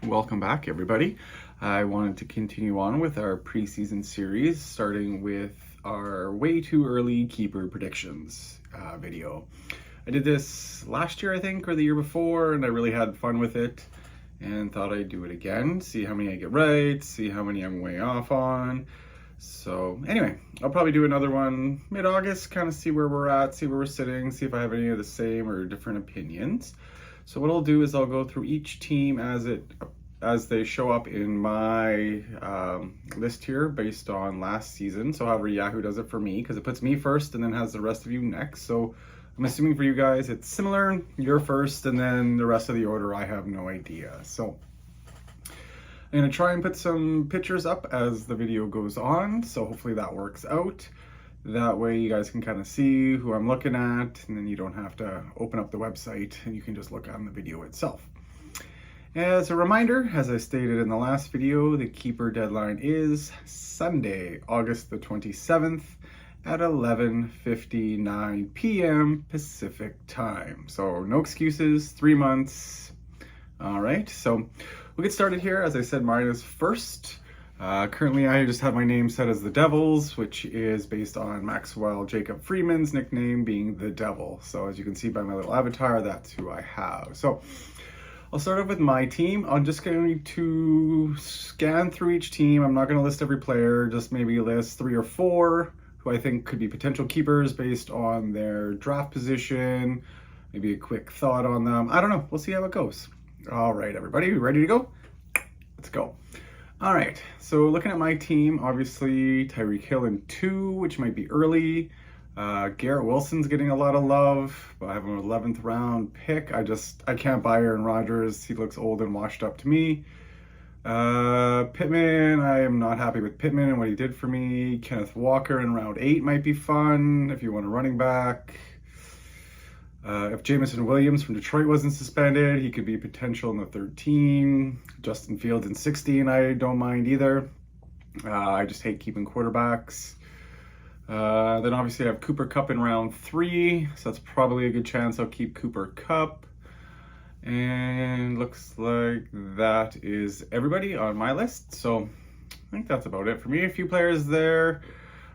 Welcome back, everybody. I wanted to continue on with our preseason series, starting with our way too early keeper predictions video. I did this last year, I think, or the year before, and I really had fun with it and thought I'd do it again, see how many I get right, see how many I'm way off on. So anyway, I'll probably do another one mid-August, kind of see where we're at, see where we're sitting, see if I have any of the same or different opinions. So what I'll do is I'll go through each team as they show up in my list here based on last season. So however Yahoo does it for me, because it puts me first and then has the rest of you next. So I'm assuming for you guys it's similar. You're first and then the rest of the order I have no idea. So I'm going to try and put some pictures up as the video goes on. So hopefully that works out. That way you guys can kind of see who I'm looking at, and then you don't have to open up the website and you can just look on the video itself. As a reminder, as I stated in the last video, the keeper deadline is Sunday, August the 27th at 11:59 p.m. Pacific time. So no excuses, 3 months. All right, so we'll get started here. As I said, mine is first. Currently, I just have my name set as the Devils, which is based on Maxwell Jacob Freeman's nickname being the Devil. So as you can see by my little avatar, that's who I have. So I'll start off with my team. I'm just going to scan through each team. I'm not going to list every player, just maybe list 3 or 4 who I think could be potential keepers based on their draft position, maybe a quick thought on them. I don't know. We'll see how it goes. All right, everybody, ready to go? Let's go. All right, so looking at my team, obviously Tyreek Hill in 2, which might be early. Garrett Wilson's getting a lot of love, but I have an 11th round pick. I can't buy Aaron Rodgers. He looks old and washed up to me. Pittman, I am not happy with Pittman and what he did for me. Kenneth Walker in round 8 might be fun if you want a running back. If Jameson Williams from Detroit wasn't suspended, he could be potential in the 13. Justin Fields in 16, I don't mind either. I just hate keeping quarterbacks. Then obviously I have Cooper Kupp in round 3, so that's probably a good chance I'll keep Cooper Kupp. And looks like that is everybody on my list. So I think that's about it for me. A few players there.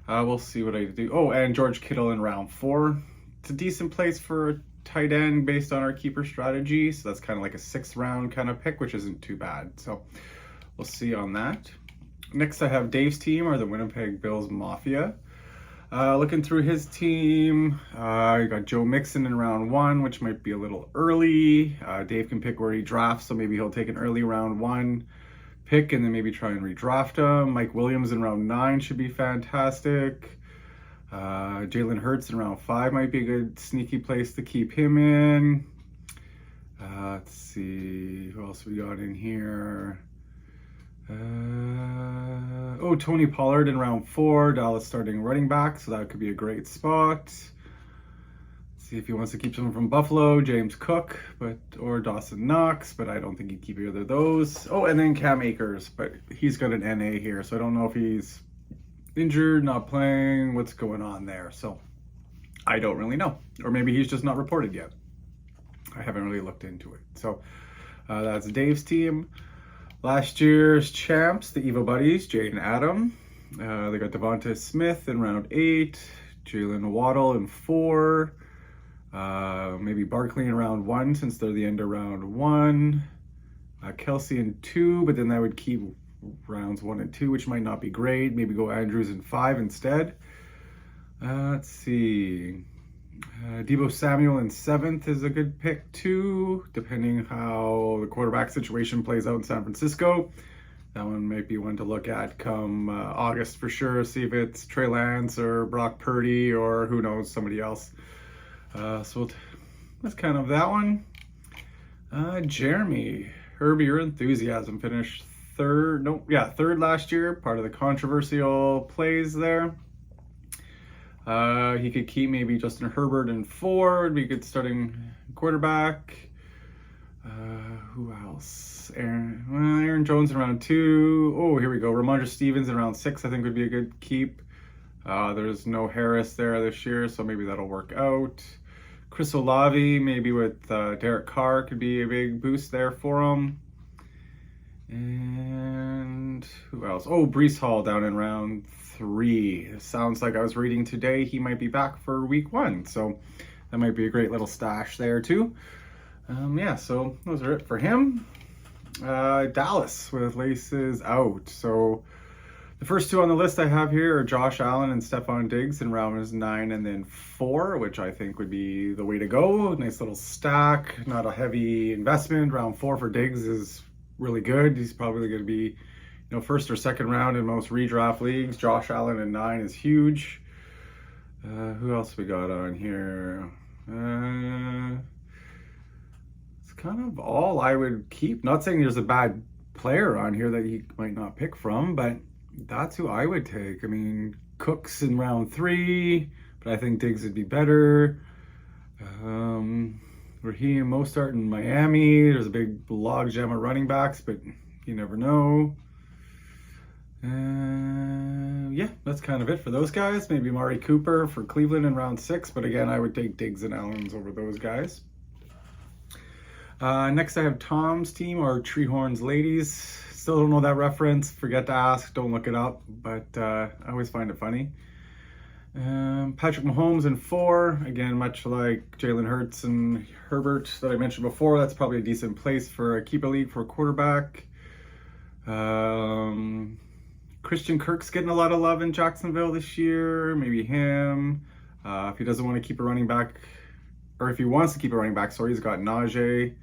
We'll see what I do. Oh, and George Kittle in round 4. It's a decent place for a tight end based on our keeper strategy. So that's kind of like a 6th round kind of pick, which isn't too bad. So we'll see on that. Next I have Dave's team, or the Winnipeg Bills Mafia. Looking through his team, you got Joe Mixon in round 1, which might be a little early. Dave can pick where he drafts, so maybe he'll take an early round 1 pick and then maybe try and redraft him. Mike Williams in round 9 should be fantastic. Jalen Hurts in round 5 might be a good sneaky place to keep him in. Let's see, who else we got in here? Tony Pollard in round 4, Dallas starting running back, so that could be a great spot. Let's see if he wants to keep someone from Buffalo, James Cook, or Dawson Knox, but I don't think he'd keep either of those. Oh, and then Cam Akers, but he's got an NA here, so I don't know if he's injured, not playing, what's going on there. So I don't really know, or maybe he's just not reported yet. I haven't really looked into it. So that's Dave's team. Last year's champs, the Evo Buddies, Jade and Adam. They got Devonta Smith in round 8, Jalen Waddle in 4, maybe Barkley in round 1 since they're the end of round 1, Kelsey in 2, but then that would keep rounds 1 and 2, which might not be great. Maybe go Andrews in 5 instead. Let's see. Deebo Samuel in 7th is a good pick too, depending how the quarterback situation plays out in San Francisco. That one might be one to look at come August for sure. See if it's Trey Lance or Brock Purdy or who knows, somebody else. So that's kind of that one. Jeremy, Herbie, your enthusiasm finished third last year, part of the controversial plays there. He could keep maybe Justin Herbert in 4, would be a good starting quarterback. Who else? Aaron Jones in round 2. Oh, here we go. Ramondre Stevens in round 6, I think would be a good keep. There's no Harris there this year, so maybe that'll work out. Chris Olave, maybe with Derek Carr, could be a big boost there for him. And who else? Oh, Breece Hall down in round 3. Sounds like I was reading today he might be back for week 1. So that might be a great little stash there too. Yeah, so those are it for him. Dallas with laces out. So the first 2 on the list I have here are Josh Allen and Stephon Diggs in rounds 9 and then 4, which I think would be the way to go. Nice little stack, not a heavy investment. Round 4 for Diggs is really good. He's probably going to be, first or second round in most redraft leagues. Josh Allen in 9 is huge. Who else we got on here? It's kind of all I would keep. Not saying there's a bad player on here that you might not pick from, but that's who I would take. I mean, Cook's in round 3, but I think Diggs would be better. Raheem Mostert in Miami. There's a big logjam of running backs, but you never know. Yeah, that's kind of it for those guys. Maybe Amari Cooper for Cleveland in round 6, but again, I would take Diggs and Allens over those guys. Next, I have Tom's team, or Treehorns Ladies. Still don't know that reference. Forget to ask. Don't look it up. But I always find it funny. Patrick Mahomes in 4. Again, much like Jalen Hurts and Herbert that I mentioned before, that's probably a decent place for a keeper league for a quarterback. Christian Kirk's getting a lot of love in Jacksonville this year. Maybe him. If he doesn't want to keep a running back, or if he wants to keep a running back, sorry, he's got Najee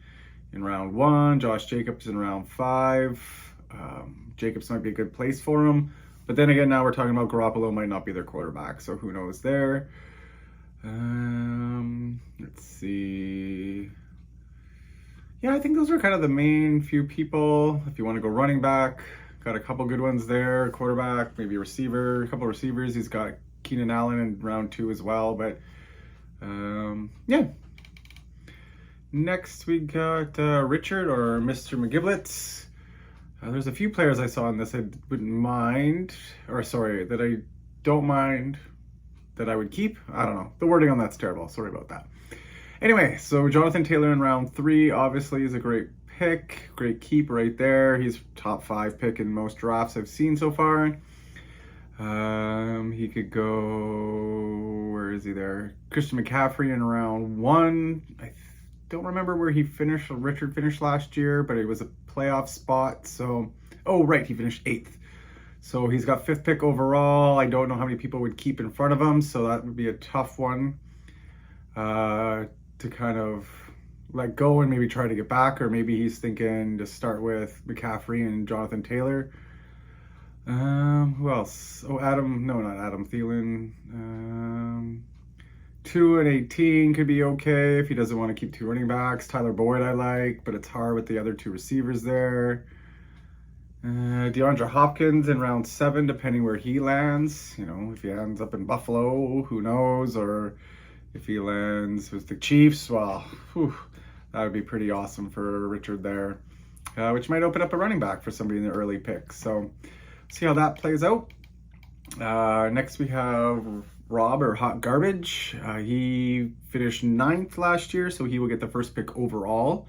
in round 1. Josh Jacobs in round 5. Jacobs might be a good place for him. But then again, now we're talking about Garoppolo might not be their quarterback, so who knows there. Let's see. Yeah, I think those are kind of the main few people. If you want to go running back, got a couple good ones there. Quarterback, maybe a receiver, a couple of receivers. He's got Keenan Allen in round 2 as well. But yeah. Next, we got Richard, or Mr. McGiblets. There's a few players I saw in this I wouldn't mind, or sorry, that I don't mind that I would keep. I don't know. The wording on that's terrible. Sorry about that. Anyway, so Jonathan Taylor in round 3 obviously is a great pick. Great keep right there. He's top 5 pick in most drafts I've seen so far. He could go, where is he there? Christian McCaffrey in round 1. I don't remember where he finished. Richard finished last year, but it was a playoff spot. So, oh, right, he finished 8th. So he's got 5th pick overall. I don't know how many people would keep in front of him, so that would be a tough one to kind of let go and maybe try to get back, or maybe he's thinking to start with McCaffrey and Jonathan Taylor. Who else? Oh, not Adam Thielen. 2 and 18 could be okay if he doesn't want to keep 2 running backs. Tyler Boyd I like, but it's hard with the other 2 receivers there. DeAndre Hopkins in round 7, depending where he lands. If he ends up in Buffalo, who knows? Or if he lands with the Chiefs, well, that would be pretty awesome for Richard there. Which might open up a running back for somebody in the early picks. So, see how that plays out. Next we have Rob, or Hot Garbage. He finished 9th last year, so he will get the 1st pick overall.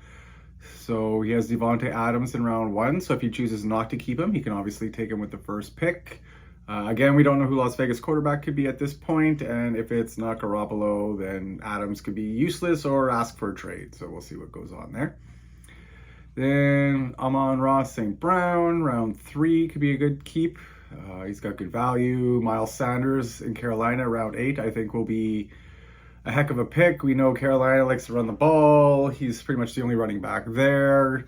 So he has Devontae Adams in round 1. So if he chooses not to keep him, he can obviously take him with the 1st pick. Again, we don't know who Las Vegas quarterback could be at this point, and if it's not Garoppolo, then Adams could be useless or ask for a trade. So we'll see what goes on there. Then Amon-Ra St. Brown, round 3 could be a good keep. He's got good value. Miles Sanders in Carolina, round 8, I think will be a heck of a pick. We know Carolina likes to run the ball. He's pretty much the only running back there.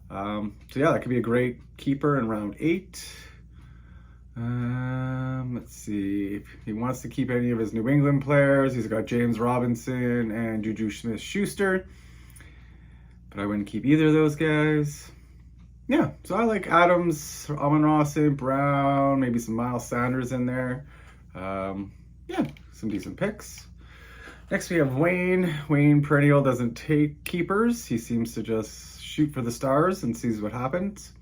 So yeah, that could be a great keeper in round 8. Let's see. If he wants to keep any of his New England players, he's got James Robinson and Juju Smith-Schuster. But I wouldn't keep either of those guys. Yeah, so I like Adams, Amon-Ra St. Brown, maybe some Miles Sanders in there. Yeah, some decent picks. Next we have Wayne. Wayne perennial doesn't take keepers. He seems to just shoot for the stars and sees what happens.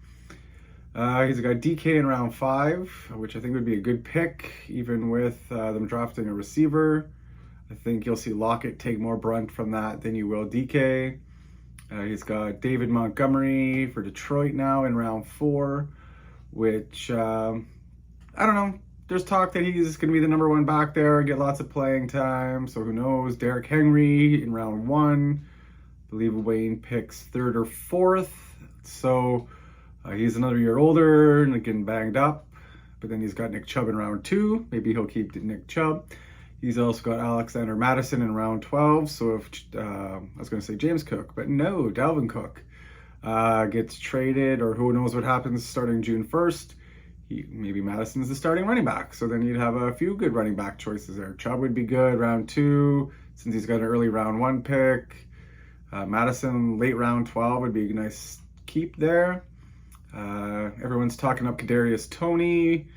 He's got DK in round 5, which I think would be a good pick, even with them drafting a receiver. I think you'll see Lockett take more brunt from that than you will DK. He's got David Montgomery for Detroit now in round 4, which, I don't know. There's talk that he's going to be the number 1 back there, get lots of playing time, so who knows. Derrick Henry in round 1. I believe Wayne picks 3rd or 4th, so he's another year older and getting banged up. But then he's got Nick Chubb in round 2. Maybe he'll keep Nick Chubb. He's also got Alexander Mattison in round 12. So if, I was going to say James Cook, but no, Dalvin Cook gets traded, or who knows what happens starting June 1st. Maybe Madison's the starting running back. So then you'd have a few good running back choices there. Chubb would be good, round 2, since he's got an early round 1 pick. Madison, late round 12 would be a nice keep there. Everyone's talking up Kadarius Toney,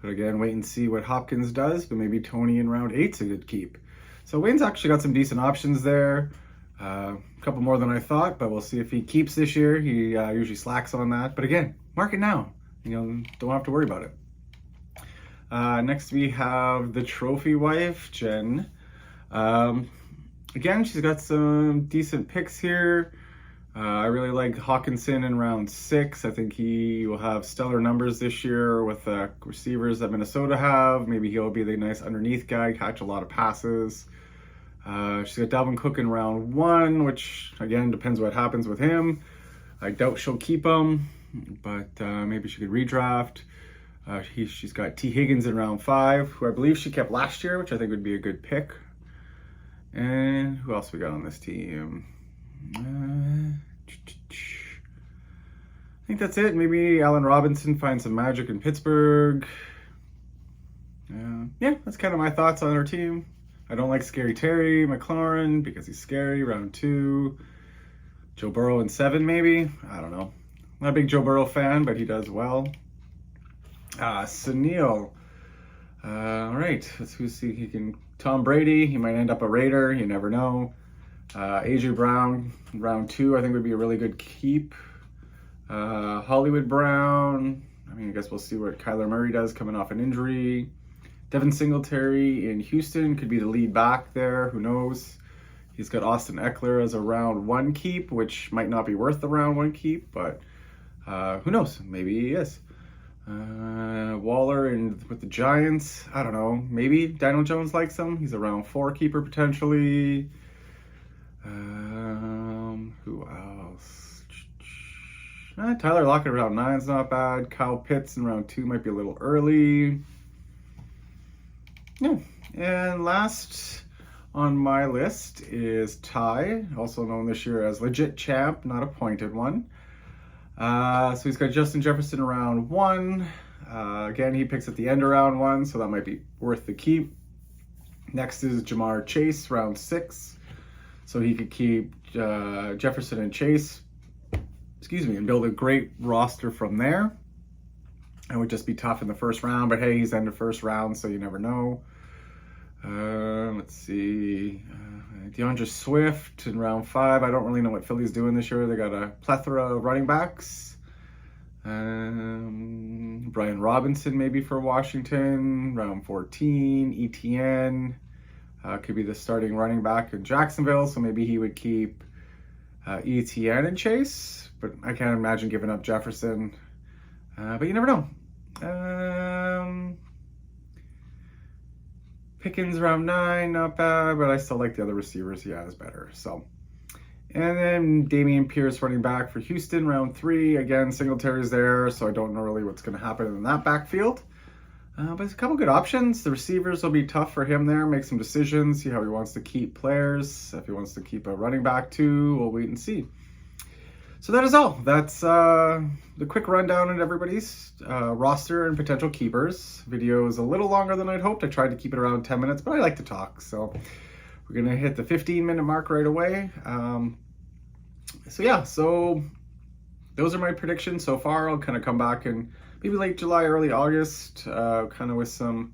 but again, wait and see what Hopkins does, but maybe Toney in round 8's a good keep. So Wayne's actually got some decent options there. A couple more than I thought, but we'll see if he keeps this year. He usually slacks on that, but again, mark it now. Don't have to worry about it. Next we have the trophy wife, Jen. Again, she's got some decent picks here. I really like Hawkinson in round 6. I think he will have stellar numbers this year with the receivers that Minnesota have. Maybe he'll be the nice underneath guy, catch a lot of passes. She's got Dalvin Cook in round 1, which again depends what happens with him. I doubt she'll keep him, but maybe she could redraft. She's got T. Higgins in round 5, who I believe she kept last year, which I think would be a good pick. And who else we got on this team? I think that's it. Maybe Allen Robinson finds some magic in Pittsburgh. Yeah, that's kind of my thoughts on our team. I don't like Scary Terry McLaurin because he's scary, round 2. Joe Burrow in 7, maybe? I don't know. Not a big Joe Burrow fan, but he does well. Sunil. All right, let's see. He can. Tom Brady, he might end up a Raider. You never know. AJ Brown, round 2, I think would be a really good keep. Hollywood Brown, I guess we'll see what Kyler Murray does coming off an injury. Devin Singletary in Houston could be the lead back there. Who knows? He's got Austin Eckler as a round 1 keep, which might not be worth the round 1 keep, but who knows? Maybe he is. Waller with the Giants, I don't know. Maybe Daniel Jones likes him. He's a round 4 keeper potentially. Who else? Tyler Lockett around 9 is not bad. Kyle Pitts in round 2 might be a little early. Yeah. And last on my list is Ty, also known this year as Legit Champ, not appointed one. So he's got Justin Jefferson in round 1. Again, he picks at the end of round 1, so that might be worth the keep. Next is Jamar Chase, round 6. So he could keep Jefferson and Chase, and build a great roster from there. It would just be tough in the first round, but hey, he's in the first round, so you never know. Let's see. DeAndre Swift in round 5. I don't really know what Philly's doing this year. They got a plethora of running backs. Brian Robinson maybe for Washington, round 14. ETN could be the starting running back in Jacksonville, so maybe he would keep ETN and Chase, but I can't imagine giving up Jefferson. But you never know. Pickens round 9, not bad, but I still like the other receivers he has better. So, and then Dameon Pierce running back for Houston, round 3. Again, Singletary's there, so I don't know really what's going to happen in that backfield. But there's a couple good options. The receivers will be tough for him there. Make some decisions, see how he wants to keep players. If he wants to keep a running back too, we'll wait and see. So that is all. That's the quick rundown on everybody's roster and potential keepers. Video is a little longer than I'd hoped. I tried to keep it around 10 minutes, but I like to talk. So we're going to hit the 15-minute mark right away. So those are my predictions so far. I'll kind of come back in maybe late July, early August, kind of with some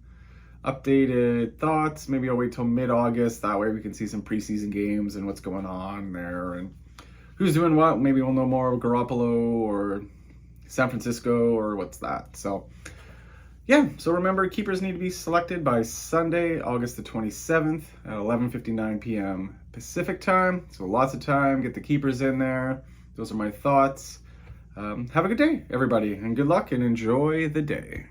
updated thoughts. Maybe I'll wait till mid-August. That way we can see some preseason games and what's going on there and who's doing what. Maybe we'll know more of Garoppolo or San Francisco or what's that. So yeah, so remember, keepers need to be selected by Sunday, August the 27th at 11:59 p.m. Pacific time. So lots of time, get the keepers in there. Those are my thoughts. Have a good day, everybody, and good luck and enjoy the day.